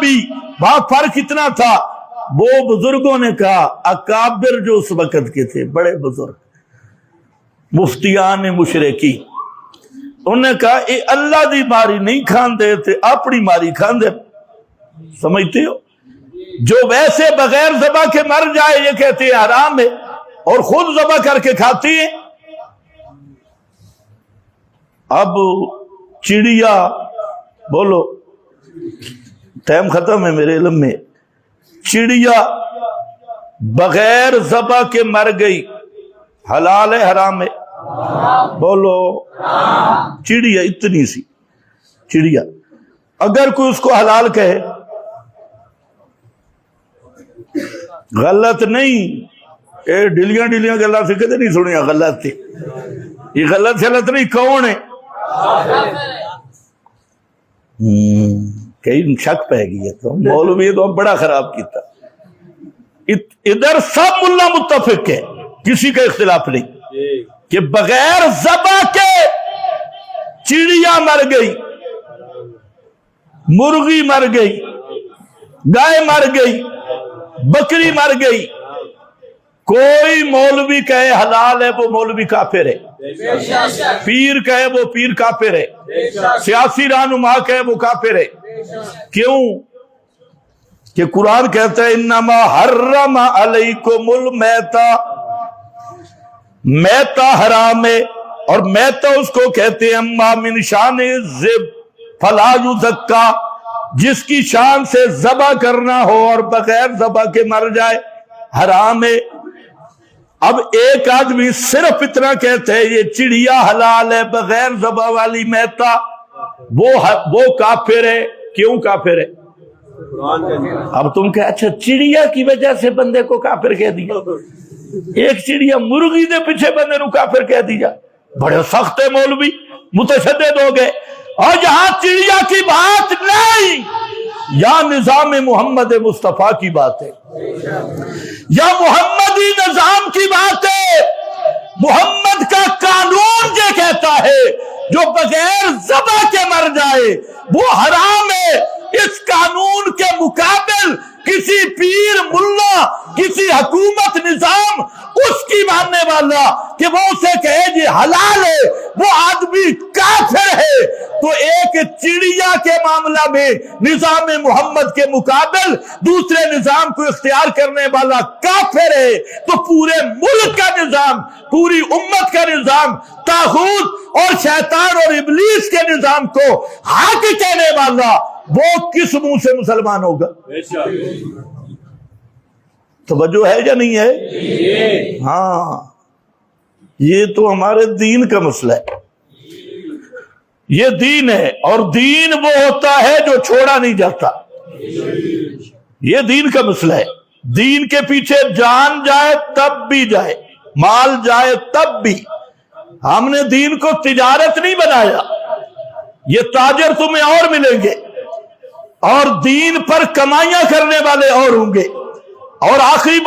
भी वहां फर्क इतना था, वो बुजुर्गों ने कहा, अकाबिर जो उस वक्त के थे, बड़े बुजुर्ग मुफ्तियान मुशरिकी, उन्होंने कहा ये अल्लाह की मारी नहीं खांदे थे, अपनी मारी खांदे। समझते हो? जो वैसे बगैर ज़बा के मर जाए ये कहते हैं हराम है, और खुद ज़बा करके खाती है। अब चिड़िया, बोलो, टाइम खत्म है मेरे इल्म में, चिड़िया बगैर ज़बा के मर गई, हलाल है हराम है? बोलो। चिड़िया, इतनी सी चिड़िया, अगर कोई उसको हलाल कहे, गलत नहीं, ये ढिलियां ढिलियां गल्ला से कदे नहीं सुनिया, गलत थी ये, गलत नहीं, कौन है? कई शक पै गई है, तो मौलवी तो बड़ा खराब किया। इधर सब मुल्ला मुत्तफिक है, किसी का इख्तिलाफ नहीं कि बगैर ज़बा के चिड़िया मर गई, मुर्गी मर गई, गाय मर गई, बकरी मर गई, कोई मौलवी कहे हलाल है वो मौलवी काफिर है, पीर कहे वो पीर काफिर है, सियासी रहनुमा कहे वो काफिर है। क्यों? कि कुरान कहता है इन्नमा हर्रमा अलैकुमुल मैता, मैता हराम है, और मैता उसको कहते हैं अम्मा मिन शान ज़िब फला युज़क्का, जिसकी शान से ज़बा करना हो और बगैर ज़बा के मर जाए, हराम है। अब एक आदमी सिर्फ इतना कहते हैं ये चिड़िया हलाल है, बगैर ज़बा वाली मैता वो काफिर है। क्यों काफिर है? अब तुम कह, अच्छा चिड़िया की वजह से बंदे को काफिर कह दिया, एक चिड़िया मुर्गी के पीछे बंदे को काफिर कह दिया, बड़े सख्त है मौलवी, मुतशद्दिद हो गए। और जहां चिड़िया की बात नहीं, या निजाम मोहम्मद मुस्तफा की बात है, या मोहम्मदी निजाम की बात है। मोहम्मद का कानून ये कहता है जो बगैर ज़बा के मर जाए वो हराम है। इस कानून के मुकाबिल किसी पीर मुल्ला, किसी हुकूमत निजाम उसकी मानने वाला कि वो उसे कहे जी हलाल है, वो आदमी काफिर है। तो एक चिड़िया के मामला में निजाम मोहम्मद के मुकाबिल दूसरे निजाम को इख्तियार करने वाला काफिर है, तो पूरे मुल्क का निजाम, पूरी उम्मत का निजाम, तागूत और शैतान और इब्लीस के निजाम को हक कहने वाला वो किस मुंह से मुसलमान होगा? तवज्जो है या नहीं है? हाँ, ये तो हमारे दीन का मसला है, ये दीन है, और दीन वो होता है जो छोड़ा नहीं जाता, ये दीन का मसला है। दीन के पीछे जान जाए तब भी जाए, माल जाए तब भी। हमने दीन को तिजारत नहीं बनाया, ये ताजर तुम्हें और मिलेंगे, और दीन पर कमाइयां करने वाले और होंगे। और आखिरी